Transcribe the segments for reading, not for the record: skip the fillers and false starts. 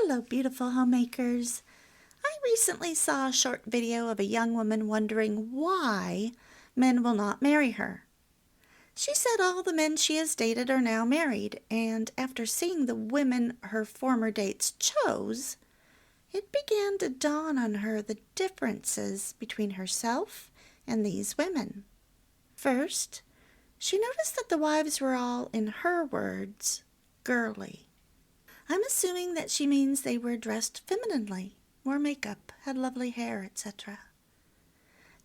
Hello, beautiful homemakers. I recently saw a short video of a young woman wondering why men will not marry her. She said all the men she has dated are now married, and after seeing the women her former dates chose, it began to dawn on her the differences between herself and these women. First, she noticed that the wives were all, in her words, girly. I'm assuming that she means they were dressed femininely, wore makeup, had lovely hair, etc.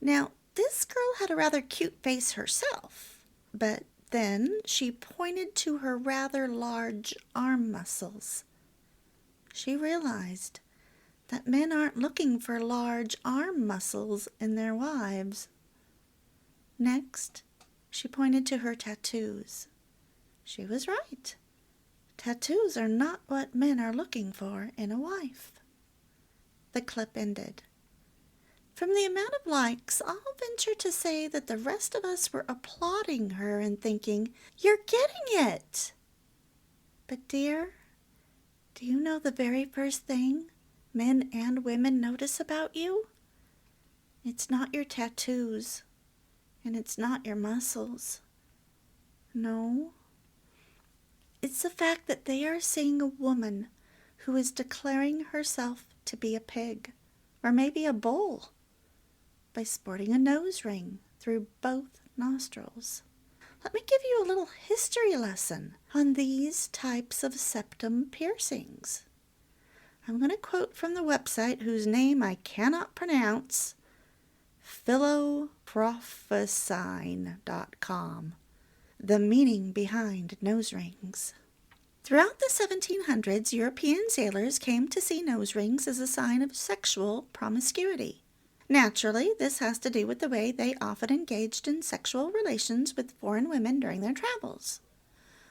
Now, this girl had a rather cute face herself, but then she pointed to her rather large arm muscles. She realized that men aren't looking for large arm muscles in their wives. Next, she pointed to her tattoos. She was right. Tattoos are not what men are looking for in a wife. The clip ended. From the amount of likes, I'll venture to say that the rest of us were applauding her and thinking, "You're getting it!" But dear, do you know the very first thing men and women notice about you? It's not your tattoos, and it's not your muscles. No. It's the fact that they are seeing a woman who is declaring herself to be a pig, or maybe a bull, by sporting a nose ring through both nostrils. Let me give you a little history lesson on these types of septum piercings. I'm going to quote from the website whose name I cannot pronounce, FW5.2, the meaning behind nose rings. Throughout the 1700s, European sailors came to see nose rings as a sign of sexual promiscuity. Naturally, this has to do with the way they often engaged in sexual relations with foreign women during their travels.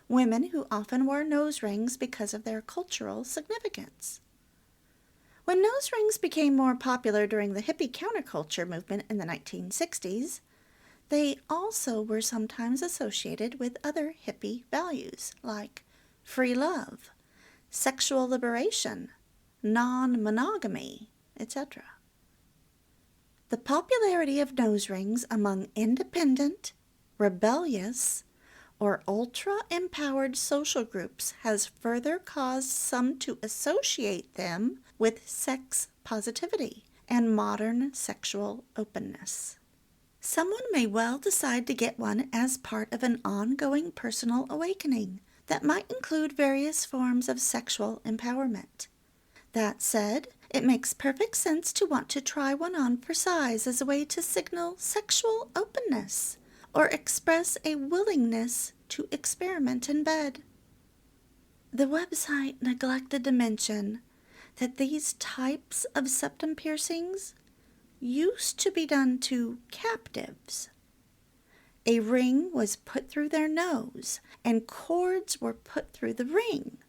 Women who often wore nose rings because of their cultural significance. When nose rings became more popular during the hippie counterculture movement in the 1960s, they also were sometimes associated with other hippie values like free love, sexual liberation, non-monogamy, etc. The popularity of nose rings among independent, rebellious, or ultra-empowered social groups has further caused some to associate them with sex positivity and modern sexual openness. Someone may well decide to get one as part of an ongoing personal awakening that might include various forms of sexual empowerment. That said, it makes perfect sense to want to try one on for size as a way to signal sexual openness or express a willingness to experiment in bed. The website neglected to mention that these types of septum piercings used to be done to captives. A ring was put through their nose, and cords were put through the ring,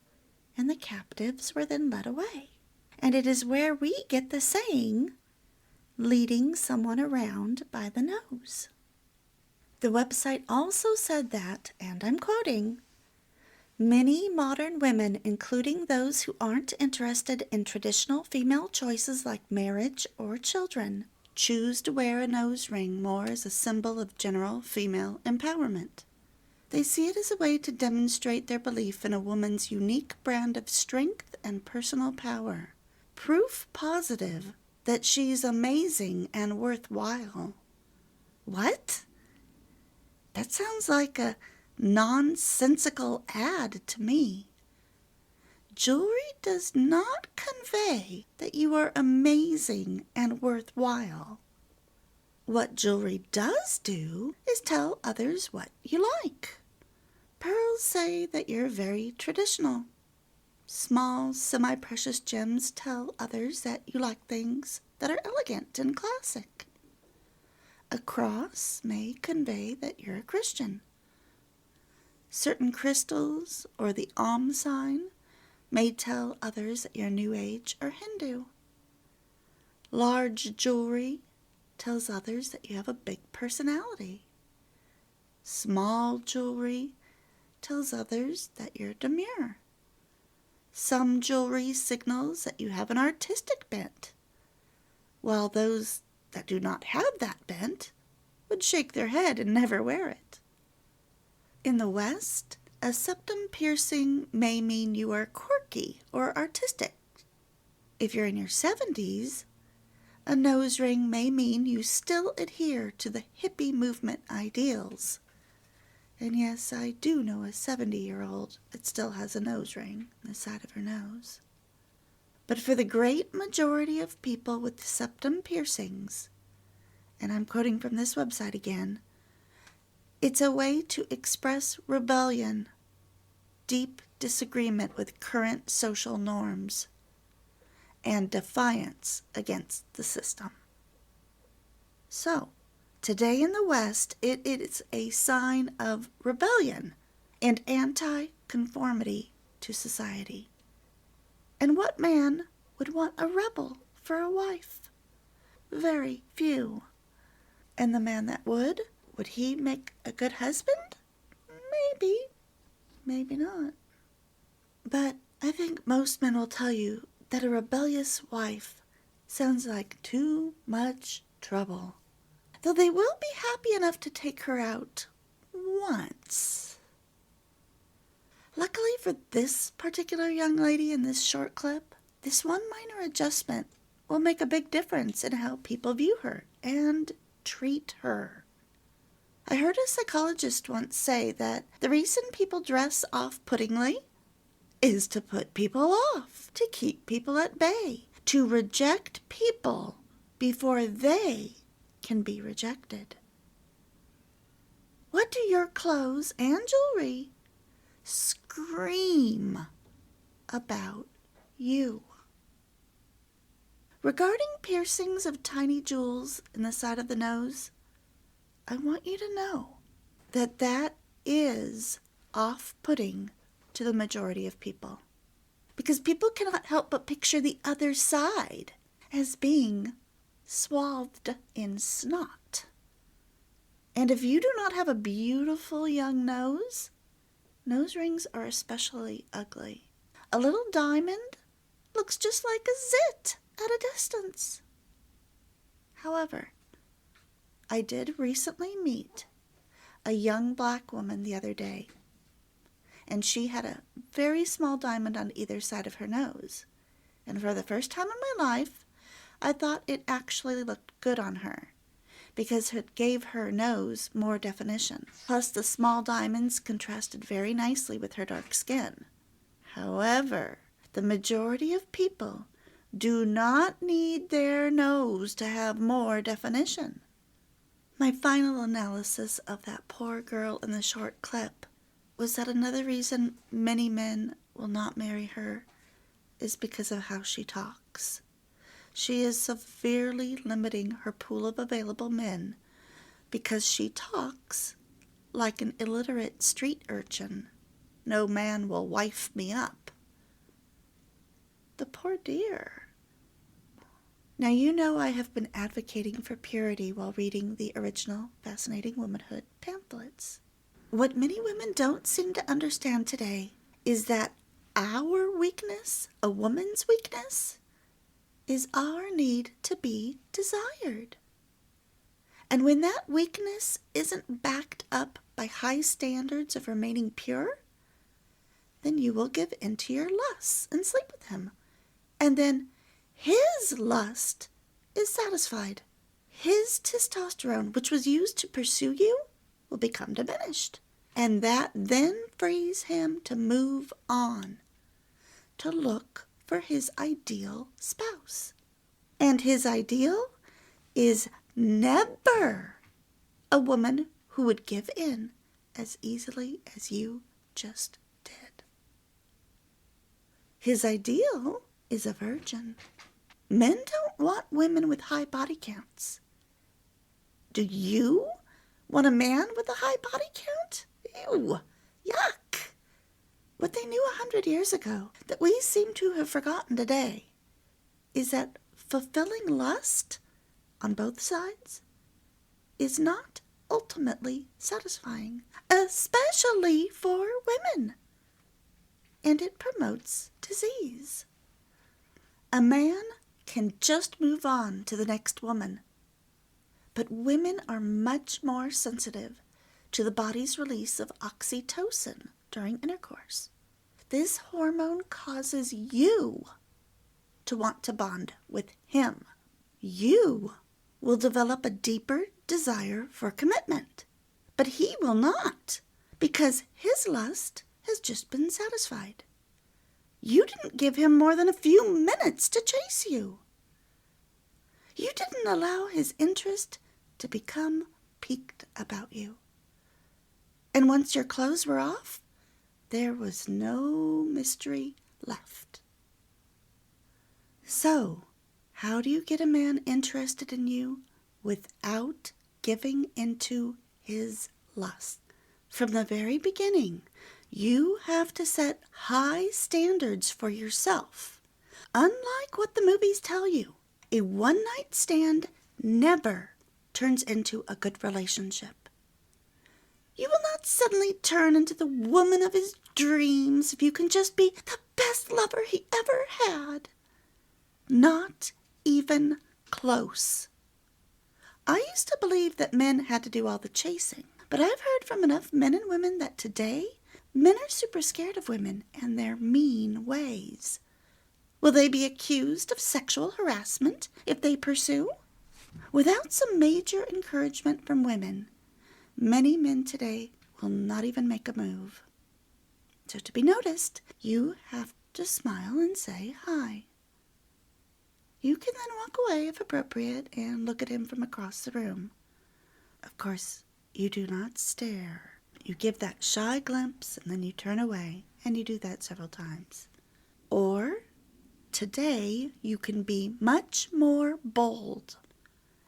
and the captives were then led away. And it is where we get the saying, leading someone around by the nose. The website also said that, and I'm quoting, many modern women, including those who aren't interested in traditional female choices like marriage or children, choose to wear a nose ring more as a symbol of general female empowerment. They see it as a way to demonstrate their belief in a woman's unique brand of strength and personal power. Proof positive that she's amazing and worthwhile. What? That sounds like a nonsensical ad to me. Jewelry does not convey that you are amazing and worthwhile. What jewelry does do is tell others what you like. Pearls say that you're very traditional. Small, semi-precious gems tell others that you like things that are elegant and classic. A cross may convey that you're a Christian. Certain crystals or the Om sign may tell others that you're New Age or Hindu. Large jewelry tells others that you have a big personality. Small jewelry tells others that you're demure. Some jewelry signals that you have an artistic bent, while those that do not have that bent would shake their head and never wear it. In the West, a septum piercing may mean you are quirky or artistic. If you're in your 70s, a nose ring may mean you still adhere to the hippie movement ideals. And yes, I do know a 70-year-old that still has a nose ring on the side of her nose. But for the great majority of people with septum piercings, and I'm quoting from this website again, it's a way to express rebellion, deep disagreement with current social norms, and defiance against the system. So, today in the West, it is a sign of rebellion and anti-conformity to society. And what man would want a rebel for a wife? Very few. And the man that would he make a good husband? Maybe. Maybe not. But I think most men will tell you that a rebellious wife sounds like too much trouble. Though they will be happy enough to take her out once. Luckily for this particular young lady in this short clip, this one minor adjustment will make a big difference in how people view her and treat her. I heard a psychologist once say that the reason people dress off-puttingly is to put people off, to keep people at bay, to reject people before they can be rejected. What do your clothes and jewelry scream about you? Regarding piercings of tiny jewels in the side of the nose, I want you to know that that is off-putting to the majority of people, because people cannot help but picture the other side as being swathed in snot. And if you do not have a beautiful young nose rings are especially ugly. A little diamond looks just like a zit at a distance. However, I did recently meet a young black woman the other day, and she had a very small diamond on either side of her nose. And for the first time in my life, I thought it actually looked good on her, because it gave her nose more definition. Plus, the small diamonds contrasted very nicely with her dark skin. However, the majority of people do not need their nose to have more definition. My final analysis of that poor girl in the short clip was that another reason many men will not marry her is because of how she talks. She is severely limiting her pool of available men because she talks like an illiterate street urchin. No man will wife me up. The poor dear. Now you know I have been advocating for purity while reading the original Fascinating Womanhood pamphlets. What many women don't seem to understand today is that our weakness, a woman's weakness, is our need to be desired. And when that weakness isn't backed up by high standards of remaining pure, then you will give in to your lusts and sleep with him. And then his lust is satisfied. His testosterone, which was used to pursue you, will become diminished. And that then frees him to move on, to look for his ideal spouse. And his ideal is never a woman who would give in as easily as you just did. His ideal is a virgin. Men don't want women with high body counts. Do you want a man with a high body count? Ew, yuck. What they knew 100 years ago that we seem to have forgotten today is that fulfilling lust on both sides is not ultimately satisfying, especially for women. And it promotes disease. A man can just move on to the next woman, but women are much more sensitive to the body's release of oxytocin during intercourse. This hormone causes you to want to bond with him. You will develop a deeper desire for commitment, but he will not, because his lust has just been satisfied. You didn't give him more than a few minutes to chase you. You didn't allow his interest to become piqued about you. And once your clothes were off, there was no mystery left. So, how do you get a man interested in you without giving into his lust? From the very beginning, you have to set high standards for yourself. Unlike what the movies tell you, a one-night stand never turns into a good relationship. You will not suddenly turn into the woman of his dreams if you can just be the best lover he ever had. Not even close. I used to believe that men had to do all the chasing, but I've heard from enough men and women that today, men are super scared of women and their mean ways. Will they be accused of sexual harassment if they pursue? Without some major encouragement from women, many men today will not even make a move. So to be noticed, you have to smile and say hi. You can then walk away if appropriate and look at him from across the room. Of course, you do not stare. You give that shy glimpse and then you turn away, and you do that several times. Or, today, you can be much more bold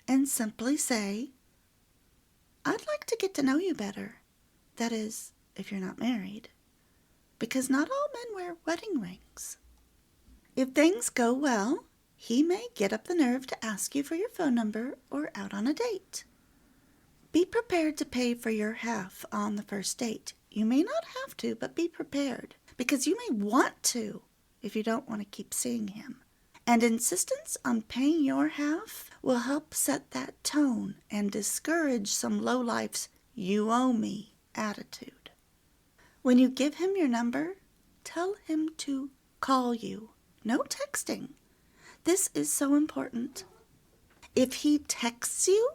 and simply say, I'd like to get to know you better. That is, if you're not married. Because not all men wear wedding rings. If things go well, he may get up the nerve to ask you for your phone number or out on a date. Be prepared to pay for your half on the first date. You may not have to, but be prepared, because you may want to if you don't want to keep seeing him. And insistence on paying your half will help set that tone and discourage some lowlife's "you owe me" attitude. When you give him your number, tell him to call you. No texting. This is so important. If he texts you,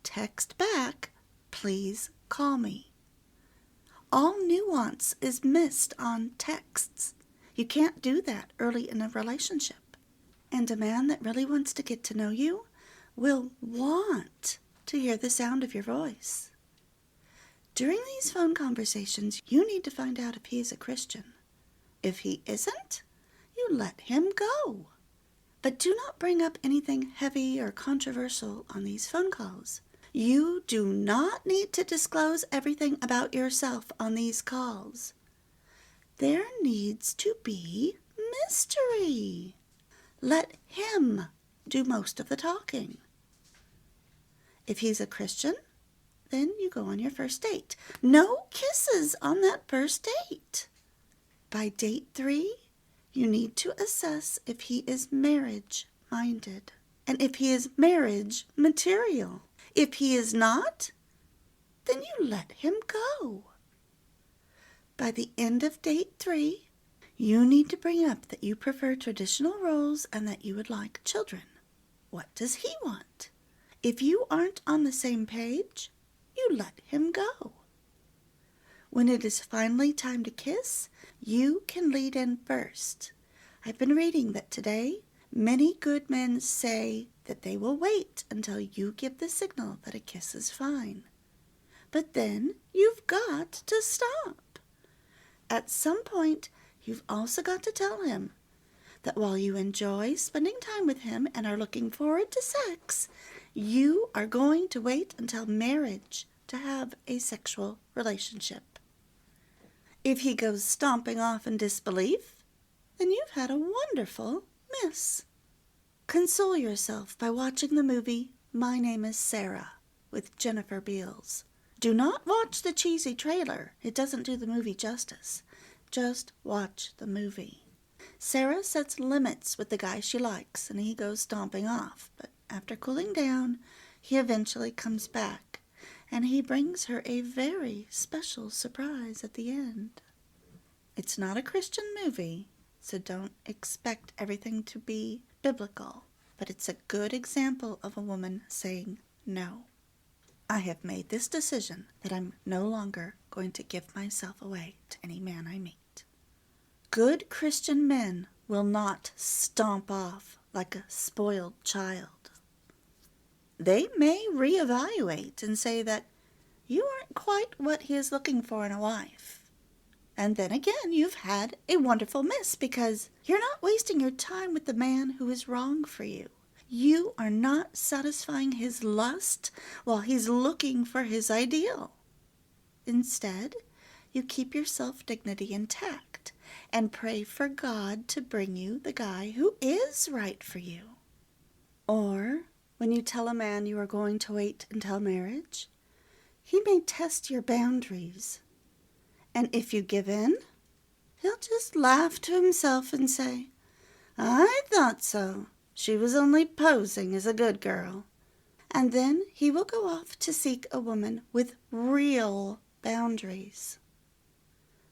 text back, please call me. All nuance is missed on texts. You can't do that early in a relationship. And a man that really wants to get to know you will want to hear the sound of your voice. During these phone conversations, you need to find out if he is a Christian. If he isn't, you let him go. But do not bring up anything heavy or controversial on these phone calls. You do not need to disclose everything about yourself on these calls. There needs to be mystery. Let him do most of the talking. If he's a Christian, then you go on your first date. No kisses on that first date. By date 3, you need to assess if he is marriage-minded and if he is marriage material. If he is not, then you let him go. By the end of date 3, you need to bring up that you prefer traditional roles and that you would like children. What does he want? If you aren't on the same page, you let him go. When it is finally time to kiss, you can lead in first. I've been reading that today, many good men say that they will wait until you give the signal that a kiss is fine. But then you've got to stop. At some point, you've also got to tell him that while you enjoy spending time with him and are looking forward to sex, you are going to wait until marriage to have a sexual relationship. If he goes stomping off in disbelief, then you've had a wonderful miss. Console yourself by watching the movie My Name is Sara with Jennifer Beals. Do not watch the cheesy trailer. It doesn't do the movie justice. Just watch the movie. Sara sets limits with the guy she likes, and he goes stomping off. But after cooling down, he eventually comes back, and he brings her a very special surprise at the end. It's not a Christian movie, so don't expect everything to be biblical, but it's a good example of a woman saying no. I have made this decision that I'm no longer going to give myself away to any man I meet. Good Christian men will not stomp off like a spoiled child. They may reevaluate and say that you aren't quite what he is looking for in a wife. And then again, you've had a wonderful miss because you're not wasting your time with the man who is wrong for you. You are not satisfying his lust while he's looking for his ideal. Instead, you keep your self-dignity intact and pray for God to bring you the guy who is right for you. Or, when you tell a man you are going to wait until marriage, he may test your boundaries. And if you give in, he'll just laugh to himself and say, "I thought so. She was only posing as a good girl." And then he will go off to seek a woman with real boundaries.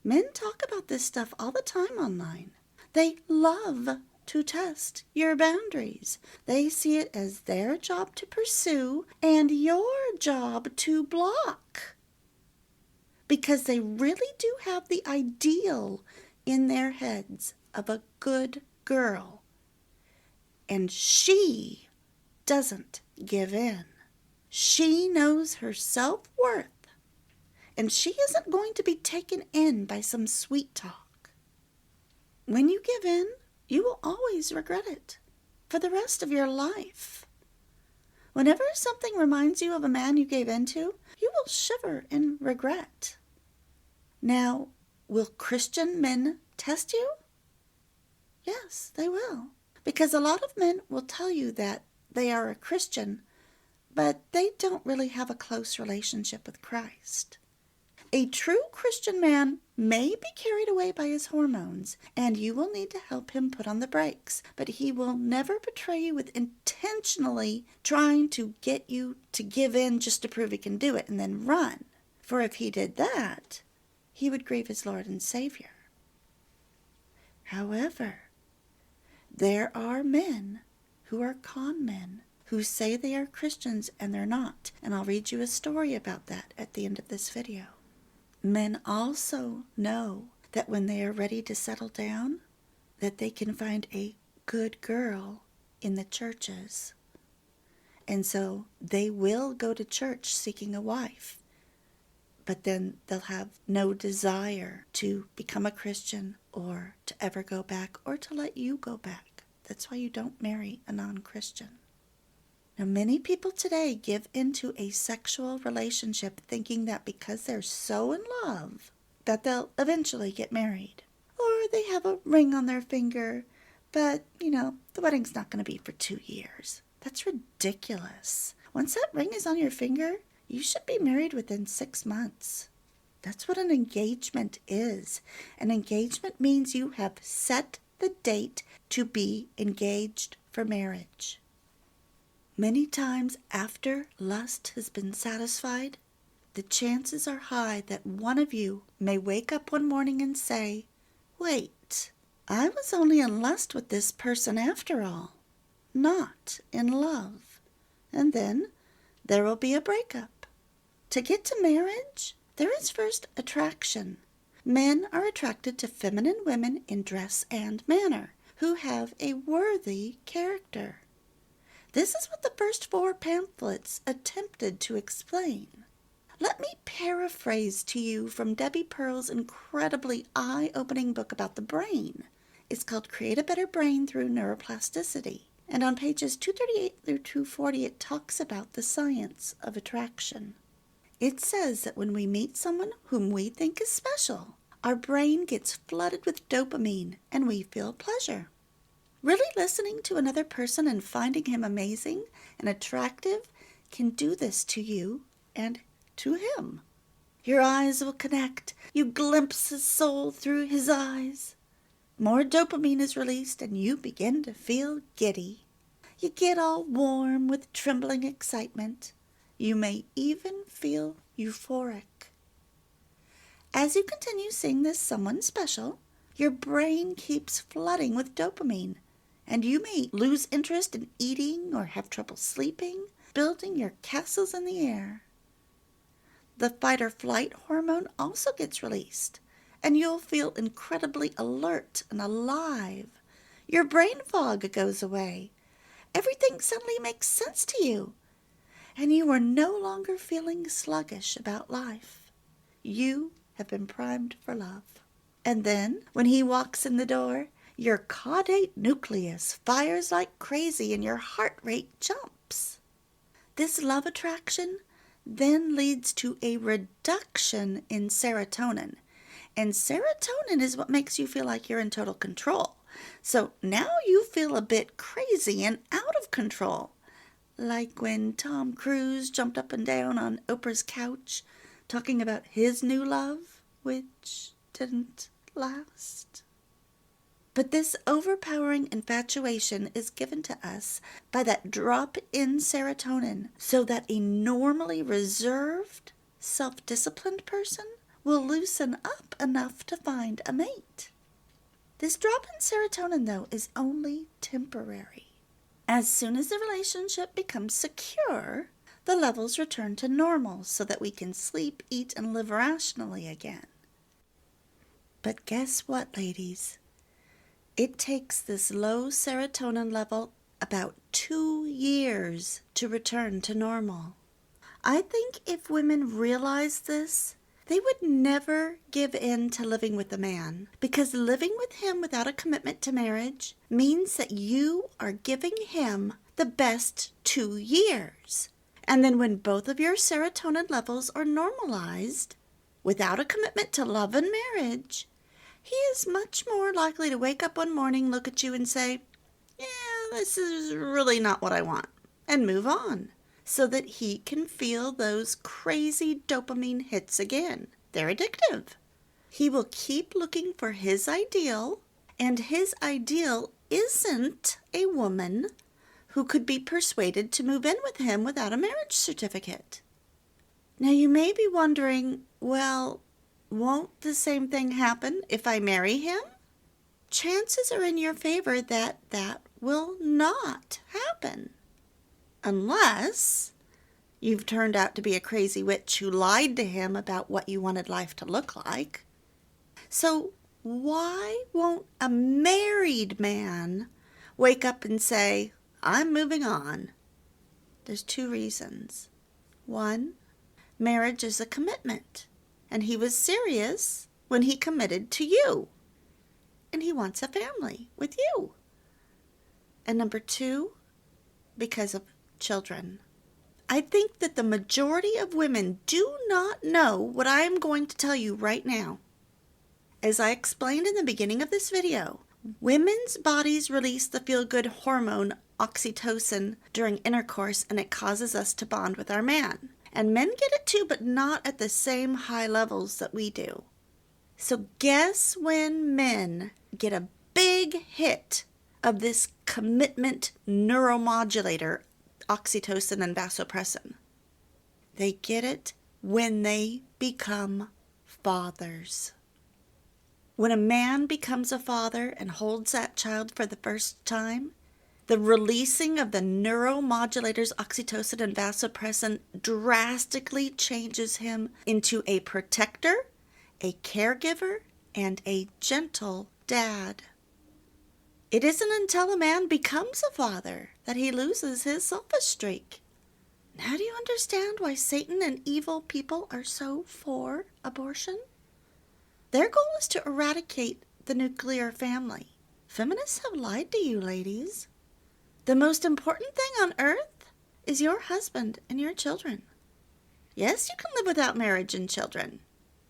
Men talk about this stuff all the time online. They love to test your boundaries. They see it as their job to pursue and your job to block. Because they really do have the ideal in their heads of a good girl. And she doesn't give in. She knows her self-worth. And she isn't going to be taken in by some sweet talk. When you give in, you will always regret it for the rest of your life. Whenever something reminds you of a man you gave in to, you will shiver in regret. Now, will Christian men test you? Yes, they will. Because a lot of men will tell you that they are a Christian, but they don't really have a close relationship with Christ. A true Christian man may be carried away by his hormones, and you will need to help him put on the brakes, but he will never betray you with intentionally trying to get you to give in just to prove he can do it and then run. For if he did that, he would grieve his Lord and Savior. However, there are men who are con men who say they are Christians and they're not, and I'll read you a story about that at the end of this video. Men also know that when they are ready to settle down, that they can find a good girl in the churches. And so they will go to church seeking a wife, but then they'll have no desire to become a Christian or to ever go back or to let you go back. That's why you don't marry a non-Christian. Now, many people today give into a sexual relationship thinking that because they're so in love that they'll eventually get married. Or they have a ring on their finger, but, the wedding's not going to be for 2 years. That's ridiculous. Once that ring is on your finger, you should be married within 6 months. That's what an engagement is. An engagement means you have set the date to be engaged for marriage. Many times after lust has been satisfied, the chances are high that one of you may wake up one morning and say, "Wait, I was only in lust with this person after all, not in love." And then there will be a breakup. To get to marriage, there is first attraction. Men are attracted to feminine women in dress and manner, who have a worthy character. This is what the first 4 pamphlets attempted to explain. Let me paraphrase to you from Debi Pearl's incredibly eye-opening book about the brain. It's called Create a Better Brain Through Neuroplasticity. And on pages 238 through 240, it talks about the science of attraction. It says that when we meet someone whom we think is special, our brain gets flooded with dopamine and we feel pleasure. Really listening to another person and finding him amazing and attractive can do this to you and to him. Your eyes will connect. You glimpse his soul through his eyes. More dopamine is released and you begin to feel giddy. You get all warm with trembling excitement. You may even feel euphoric. As you continue seeing this someone special, your brain keeps flooding with dopamine, and you may lose interest in eating or have trouble sleeping, building your castles in the air. The fight or flight hormone also gets released, and you'll feel incredibly alert and alive. Your brain fog goes away. Everything suddenly makes sense to you, and you are no longer feeling sluggish about life. You have been primed for love. And then, when he walks in the door, your caudate nucleus fires like crazy and your heart rate jumps. This love attraction then leads to a reduction in serotonin. And serotonin is what makes you feel like you're in total control. So now you feel a bit crazy and out of control. Like when Tom Cruise jumped up and down on Oprah's couch talking about his new love, which didn't last. But this overpowering infatuation is given to us by that drop in serotonin, so that a normally reserved, self-disciplined person will loosen up enough to find a mate. This drop in serotonin, though, is only temporary. As soon as the relationship becomes secure, the levels return to normal so that we can sleep, eat, and live rationally again. But guess what, ladies? It takes this low serotonin level about 2 years to return to normal. I think if women realized this, they would never give in to living with a man, because living with him without a commitment to marriage means that you are giving him the best 2 years. And then when both of your serotonin levels are normalized, without a commitment to love and marriage, he is much more likely to wake up one morning, look at you and say, yeah, this is really not what I want, and move on, so that he can feel those crazy dopamine hits again. They're addictive. He will keep looking for his ideal, and his ideal isn't a woman who could be persuaded to move in with him without a marriage certificate. Now you may be wondering, well, won't the same thing happen if I marry him? Chances are in your favor that that will not happen. Unless you've turned out to be a crazy witch who lied to him about what you wanted life to look like. So why won't a married man wake up and say, I'm moving on? There's 2 reasons. 1, marriage is a commitment, and he was serious when he committed to you, and he wants a family with you. And number 2, because of children. I think that the majority of women do not know what I am going to tell you right now. As I explained in the beginning of this video, women's bodies release the feel-good hormone oxytocin during intercourse, and it causes us to bond with our man. And men get it too, but not at the same high levels that we do. So guess when men get a big hit of this commitment neuromodulator, oxytocin and vasopressin? They get it when they become fathers. When a man becomes a father and holds that child for the first time, the releasing of the neuromodulators oxytocin and vasopressin drastically changes him into a protector, a caregiver, and a gentle dad. It isn't until a man becomes a father that he loses his selfish streak. Now do you understand why Satan and evil people are so for abortion? Their goal is to eradicate the nuclear family. Feminists have lied to you, ladies. The most important thing on earth is your husband and your children. Yes, you can live without marriage and children,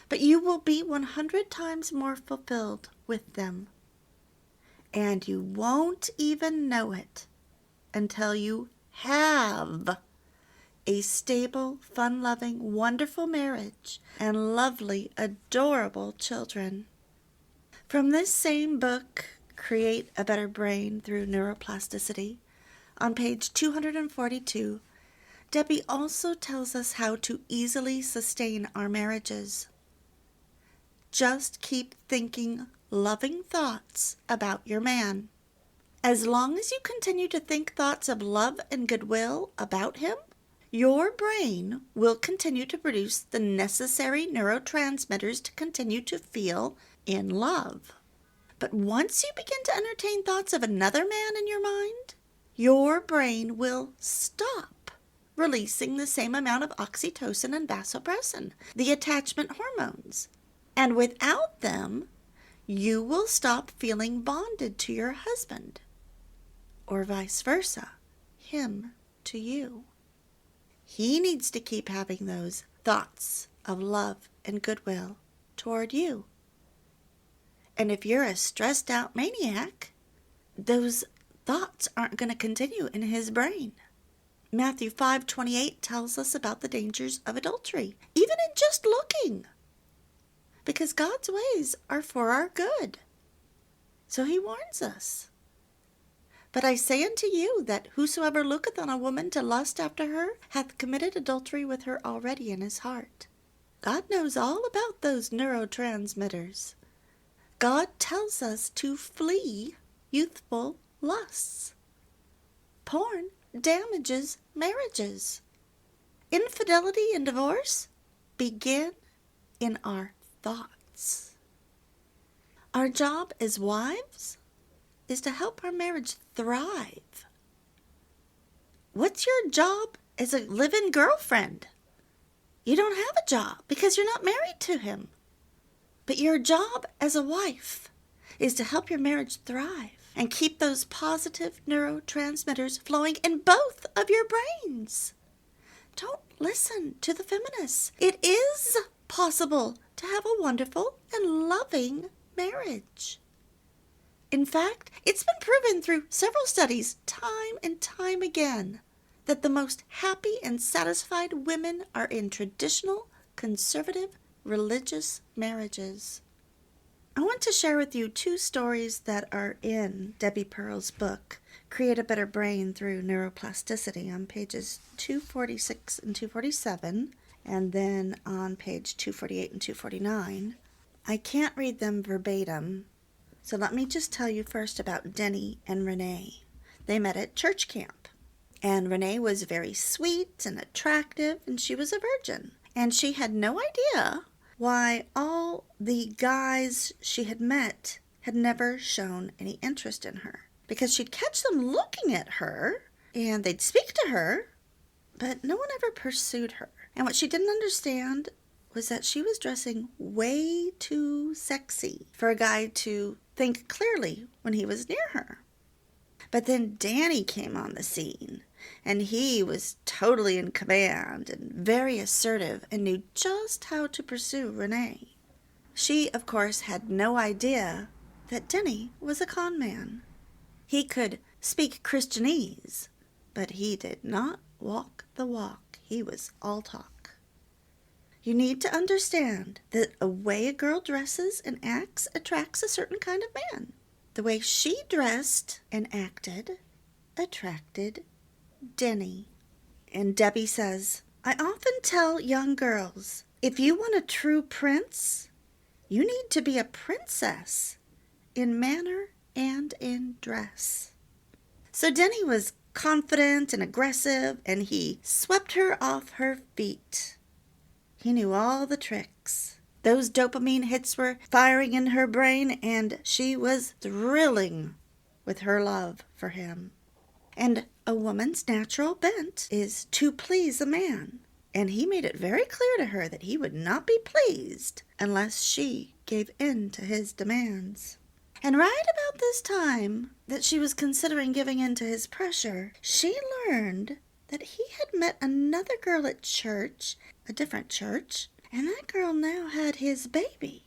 but you will be 100 times more fulfilled with them. And you won't even know it until you have a stable, fun-loving, wonderful marriage and lovely, adorable children. From this same book, Create a Better Brain Through Neuroplasticity, on page 242, Debi also tells us how to easily sustain our marriages. Just keep thinking loving thoughts about your man. As long as you continue to think thoughts of love and goodwill about him, your brain will continue to produce the necessary neurotransmitters to continue to feel in love. But once you begin to entertain thoughts of another man in your mind, your brain will stop releasing the same amount of oxytocin and vasopressin, the attachment hormones. And without them, you will stop feeling bonded to your husband, or vice versa, him to you. He needs to keep having those thoughts of love and goodwill toward you. And if you're a stressed out maniac, those thoughts aren't going to continue in his brain. Matthew 5.28 tells us about the dangers of adultery, even in just looking. Because God's ways are for our good. So he warns us. But I say unto you that whosoever looketh on a woman to lust after her hath committed adultery with her already in his heart. God knows all about those neurotransmitters. God tells us to flee youthful lusts. Porn damages marriages. Infidelity and divorce begin in our thoughts. Our job as wives is to help our marriage thrive. What's your job as a live-in girlfriend? You don't have a job because you're not married to him. But your job as a wife is to help your marriage thrive and keep those positive neurotransmitters flowing in both of your brains. Don't listen to the feminists. It is possible to have a wonderful and loving marriage. In fact, it's been proven through several studies time and time again that the most happy and satisfied women are in traditional, conservative, religious marriages. I want to share with you two stories that are in Debi Pearl's book, Create a Better Brain Through Neuroplasticity, on pages 246 and 247, and then on page 248 and 249. I can't read them verbatim, so let me just tell you first about Denny and Renee. They met at church camp, and Renee was very sweet and attractive, and she was a virgin, and she had no idea why all the guys she had met had never shown any interest in her. Because she'd catch them looking at her, and they'd speak to her, but no one ever pursued her. And what she didn't understand was that she was dressing way too sexy for a guy to think clearly when he was near her. But then Danny came on the scene, and he was totally in command and very assertive and knew just how to pursue Renee. She, of course, had no idea that Denny was a con man. He could speak Christianese, but he did not walk the walk. He was all talk. You need to understand that a way a girl dresses and acts attracts a certain kind of man. The way she dressed and acted attracted Denny. And Debi says, I often tell young girls, if you want a true prince, you need to be a princess in manner and in dress. So Denny was confident and aggressive, and he swept her off her feet. He knew all the tricks. Those dopamine hits were firing in her brain, and she was thrilling with her love for him. And a woman's natural bent is to please a man. And he made it very clear to her that he would not be pleased unless she gave in to his demands. And right about this time that she was considering giving in to his pressure, she learned that he had met another girl at church, a different church, and that girl now had his baby.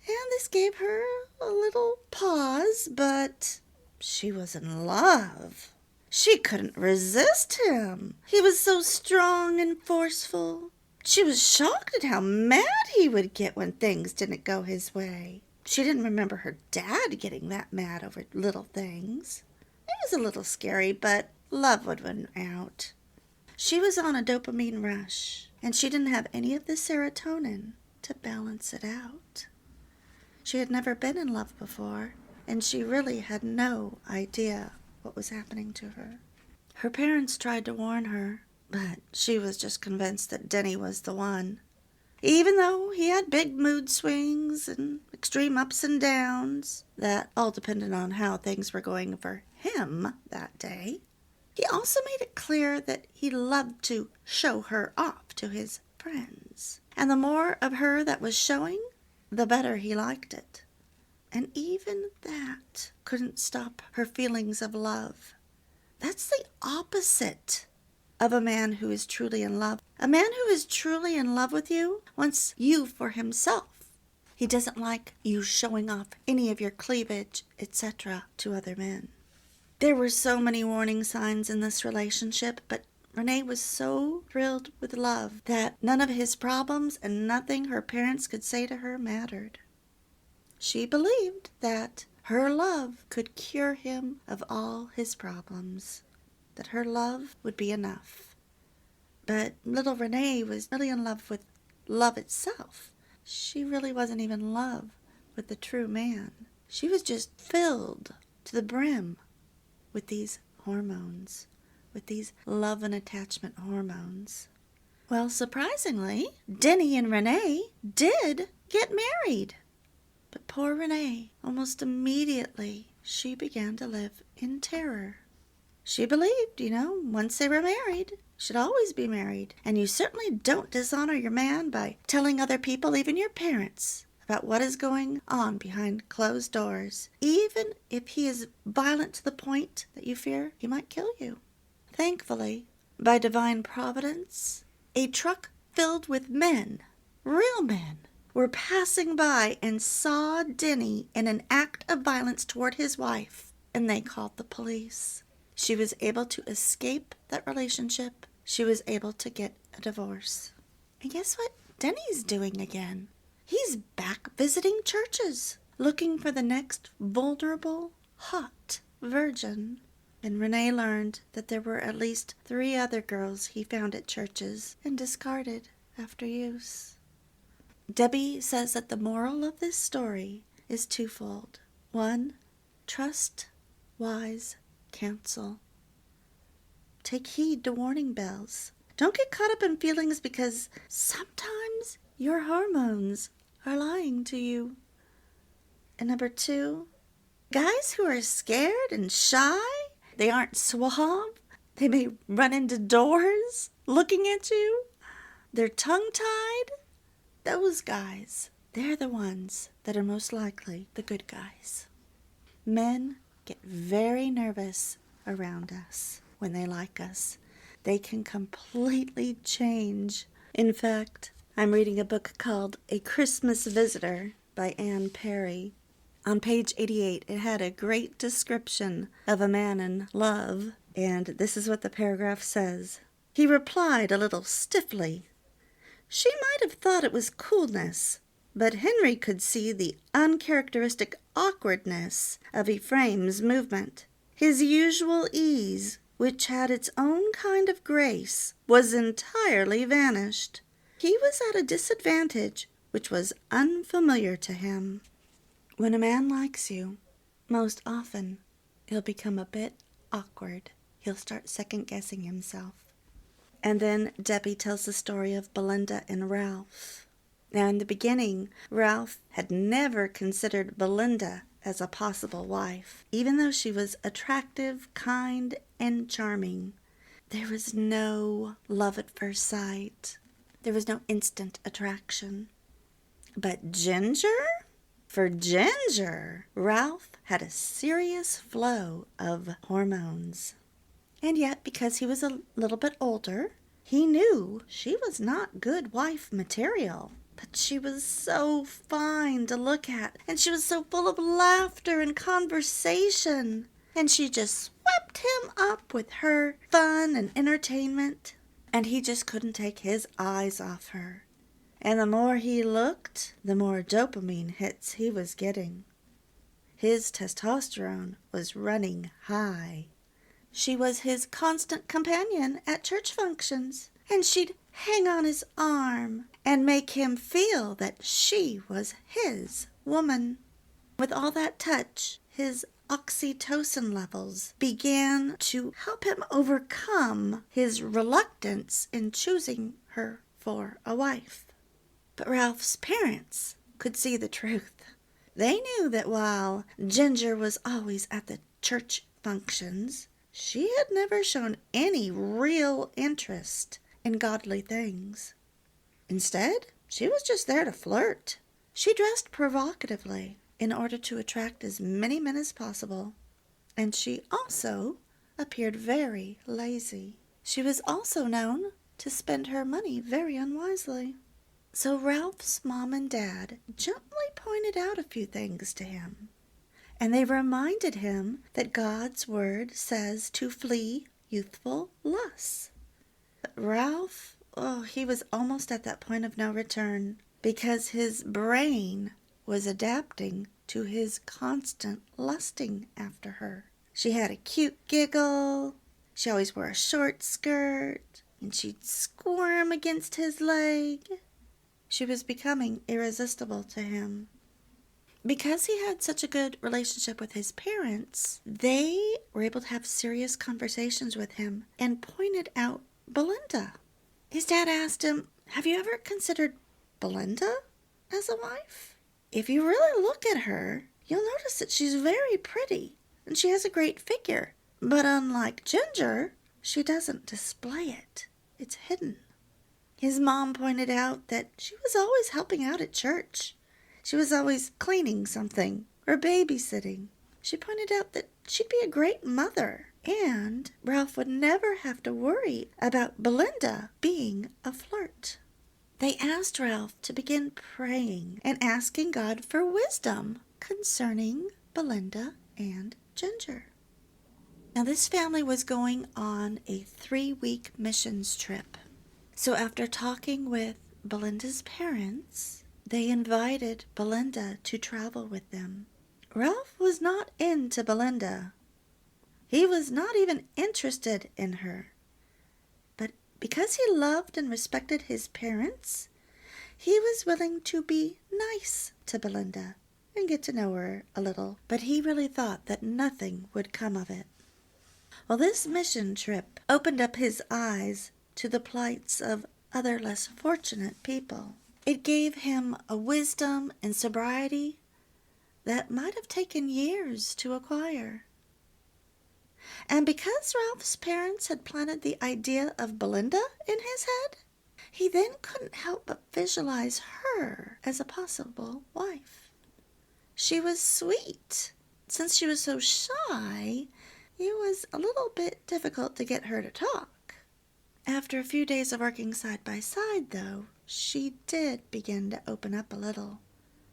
And this gave her a little pause, but she was in love. She couldn't resist him. He was so strong and forceful. She was shocked at how mad he would get when things didn't go his way. She didn't remember her dad getting that mad over little things. It was a little scary, but love would win out. She was on a dopamine rush, and she didn't have any of the serotonin to balance it out. She had never been in love before, and she really had no idea what was happening to her. Her parents tried to warn her, but she was just convinced that Denny was the one. Even though he had big mood swings and extreme ups and downs, that all depended on how things were going for him that day. He also made it clear that he loved to show her off to his friends. And the more of her that was showing, the better he liked it. And even that couldn't stop her feelings of love. That's the opposite of a man who is truly in love. A man who is truly in love with you wants you for himself. He doesn't like you showing off any of your cleavage, etc., to other men. There were so many warning signs in this relationship, but Renee was so thrilled with love that none of his problems and nothing her parents could say to her mattered. She believed that her love could cure him of all his problems, that her love would be enough. But little Renee was really in love with love itself. She really wasn't even in love with the true man. She was just filled to the brim with these hormones, with these love and attachment hormones. Well, surprisingly, Denny and Renee did get married. But poor Renee, almost immediately, she began to live in terror. She believed, once they were married, should always be married. And you certainly don't dishonor your man by telling other people, even your parents, about what is going on behind closed doors, even if he is violent to the point that you fear he might kill you. Thankfully, by divine providence, a truck filled with men, real men, were passing by and saw Denny in an act of violence toward his wife, and they called the police. She was able to escape that relationship. She was able to get a divorce. And guess what Denny's doing again? He's back visiting churches, looking for the next vulnerable, hot virgin. And Renee learned that there were at least 3 other girls he found at churches and discarded after use. Debi says that the moral of this story is twofold. 1, trust wise counsel. Take heed to warning bells. Don't get caught up in feelings because sometimes your hormones are lying to you. And number 2, guys who are scared and shy, they aren't suave, they may run into doors looking at you, they're tongue-tied. Those guys, they're the ones that are most likely the good guys. Men get very nervous around us when they like us. They can completely change. In fact, I'm reading a book called A Christmas Visitor by Anne Perry. On page 88, it had a great description of a man in love, and this is what the paragraph says. He replied a little stiffly. She might have thought it was coolness, but Henry could see the uncharacteristic awkwardness of Ephraim's movement. His usual ease, which had its own kind of grace, was entirely vanished. He was at a disadvantage which was unfamiliar to him. When a man likes you, most often he'll become a bit awkward. He'll start second-guessing himself. And then Debi tells the story of Belinda and Ralph. Now, in the beginning, Ralph had never considered Belinda as a possible wife, even though she was attractive, kind, and charming. There was no love at first sight. There was no instant attraction. But Ginger? For Ginger, Ralph had a serious flow of hormones. And yet, because he was a little bit older, he knew she was not good wife material. But she was so fine to look at, and she was so full of laughter and conversation. And she just swept him up with her fun and entertainment. And he just couldn't take his eyes off her. And the more he looked, the more dopamine hits he was getting. His testosterone was running high. She was his constant companion at church functions, and she'd hang on his arm and make him feel that she was his woman. With all that touch, his oxytocin levels began to help him overcome his reluctance in choosing her for a wife. But Ralph's parents could see the truth. They knew that while Ginger was always at the church functions, she had never shown any real interest in godly things. Instead, she was just there to flirt. She dressed provocatively in order to attract as many men as possible, and she also appeared very lazy. She was also known to spend her money very unwisely. So Ralph's mom and dad gently pointed out a few things to him, and they reminded him that God's word says to flee youthful lusts. But Ralph, he was almost at that point of no return, because his brain was adapting to his constant lusting after her. She had a cute giggle, she always wore a short skirt, and she'd squirm against his leg. She was becoming irresistible to him. Because he had such a good relationship with his parents, they were able to have serious conversations with him and pointed out Belinda. His dad asked him, "Have you ever considered Belinda as a wife? If you really look at her, you'll notice that she's very pretty and she has a great figure. But unlike Ginger, she doesn't display it. It's hidden." His mom pointed out that she was always helping out at church. She was always cleaning something or babysitting. She pointed out that she'd be a great mother, and Ralph would never have to worry about Belinda being a flirt. They asked Ralph to begin praying and asking God for wisdom concerning Belinda and Ginger. Now, this family was going on a 3-week missions trip. So after talking with Belinda's parents, they invited Belinda to travel with them. Ralph was not into Belinda. He was not even interested in her. But because he loved and respected his parents, he was willing to be nice to Belinda and get to know her a little. But he really thought that nothing would come of it. Well, this mission trip opened up his eyes to the plights of other less fortunate people. It gave him a wisdom and sobriety that might have taken years to acquire. And because Ralph's parents had planted the idea of Belinda in his head, he then couldn't help but visualize her as a possible wife. She was sweet. Since she was so shy, it was a little bit difficult to get her to talk. After a few days of working side by side, though, she did begin to open up a little.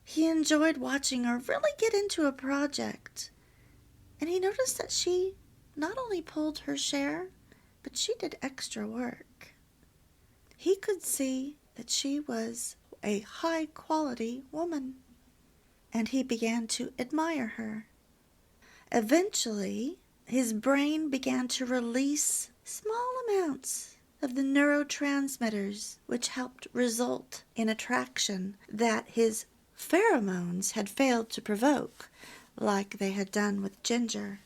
He enjoyed watching her really get into a project, and he noticed that she not only pulled her share, but she did extra work. He could see that she was a high-quality woman, and he began to admire her. Eventually, his brain began to release small amounts of the neurotransmitters which helped result in attraction that his pheromones had failed to provoke, like they had done with Ginger.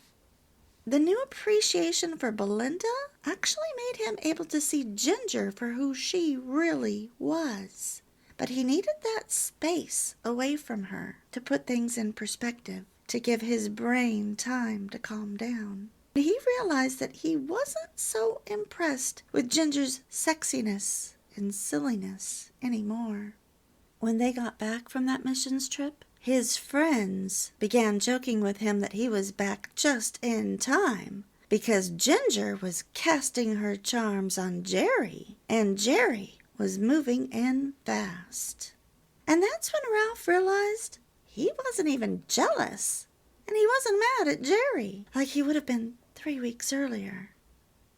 The new appreciation for Belinda actually made him able to see Ginger for who she really was. But he needed that space away from her to put things in perspective, to give his brain time to calm down. He realized that he wasn't so impressed with Ginger's sexiness and silliness anymore. When they got back from that missions trip, his friends began joking with him that he was back just in time because Ginger was casting her charms on Jerry, and Jerry was moving in fast. And that's when Ralph realized he wasn't even jealous, and he wasn't mad at Jerry like he would have been 3 weeks earlier.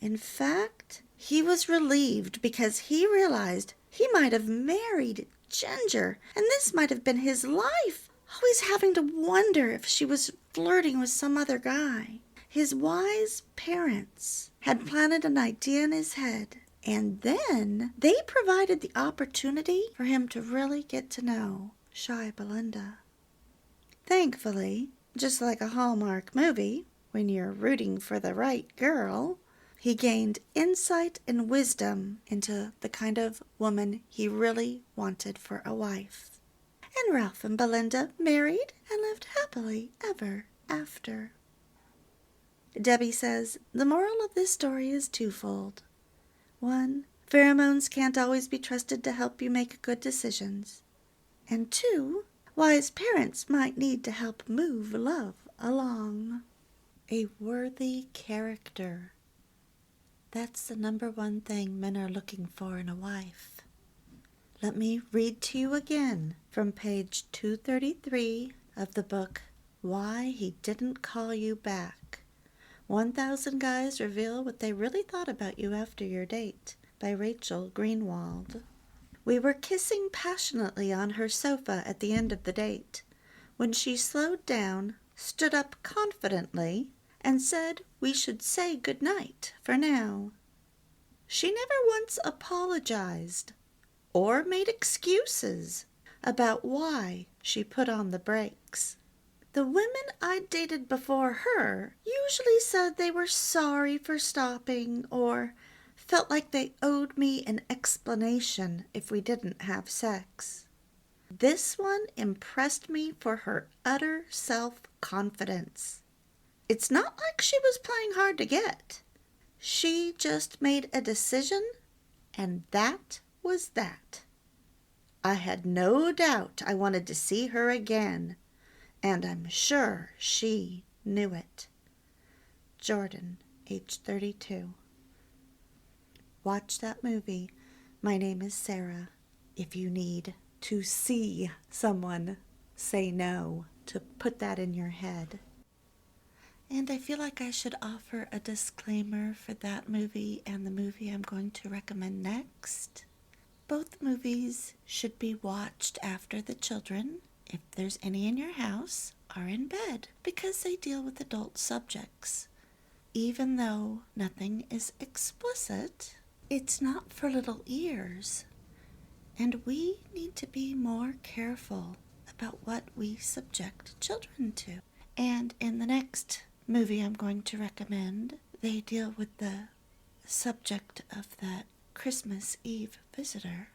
In fact, he was relieved because he realized he might have married Ginger, and this might have been his life, always having to wonder if she was flirting with some other guy. His wise parents had planted an idea in his head, and then they provided the opportunity for him to really get to know shy Belinda. Thankfully, just like a Hallmark movie, when you're rooting for the right girl, he gained insight and wisdom into the kind of woman he really wanted for a wife. And Ralph and Belinda married and lived happily ever after. Debbie says, the moral of this story is twofold. 1, pheromones can't always be trusted to help you make good decisions. And 2, wise parents might need to help move love along. A worthy character. That's the number one thing men are looking for in a wife. Let me read to you again from page 233 of the book, Why He Didn't Call You Back. 1,000 Guys Reveal What They Really Thought About You After Your Date by Rachel Greenwald. We were kissing passionately on her sofa at the end of the date, when she slowed down, stood up confidently, and said we should say good night for now. She never once apologized or made excuses about why she put on the brakes. The women I'd dated before her usually said they were sorry for stopping or felt like they owed me an explanation if we didn't have sex. This one impressed me for her utter self-confidence. It's not like she was playing hard to get. She just made a decision, and that was that. I had no doubt I wanted to see her again, and I'm sure she knew it. Jordan, age 32. Watch that movie, My Name is Sara, if you need to see someone say no, to put that in your head. And I feel like I should offer a disclaimer for that movie and the movie I'm going to recommend next. Both movies should be watched after the children, if there's any in your house, are in bed, because they deal with adult subjects. Even though nothing is explicit, it's not for little ears. And we need to be more careful about what we subject children to. And in the next movie I'm going to recommend, they deal with the subject of that Christmas Eve visitor.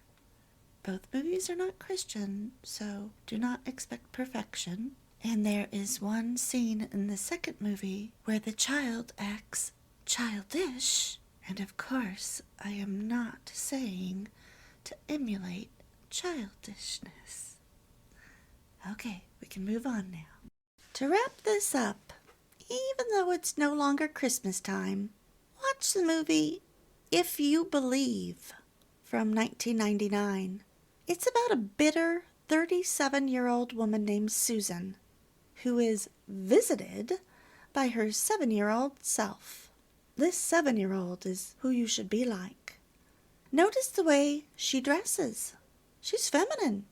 Both movies are not Christian, so do not expect perfection. And there is one scene in the second movie where the child acts childish. And of course, I am not saying to emulate childishness. Okay, we can move on now. To wrap this up, even though it's no longer Christmas time, watch the movie If You Believe from 1999. It's about a bitter 37-year-old woman named Susan who is visited by her 7-year-old self. This 7-year-old is who you should be like. Notice the way she dresses. She's feminine.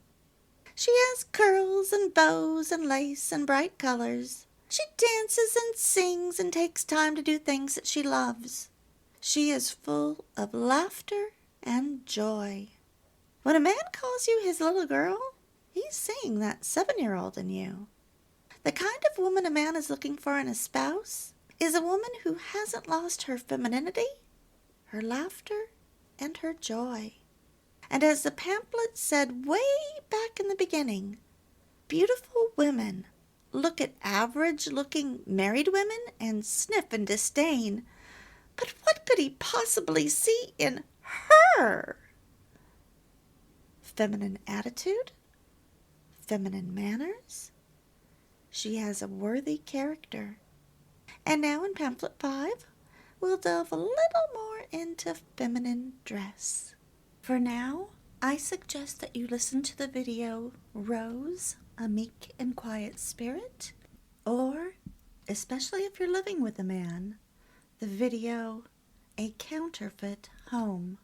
She has curls and bows and lace and bright colors. She dances and sings and takes time to do things that she loves. She is full of laughter and joy. When a man calls you his little girl, he's seeing that 7-year-old in you. The kind of woman a man is looking for in a spouse is a woman who hasn't lost her femininity, her laughter, and her joy. And as the pamphlet said way back in the beginning, beautiful women look at average-looking married women and sniff in disdain. But what could he possibly see in her? Feminine attitude? Feminine manners? She has a worthy character. And now in pamphlet 5, we'll delve a little more into feminine dress. For now, I suggest that you listen to the video Rose, a Meek and Quiet Spirit, or, especially if you're living with a man, the video A Counterfeit Home.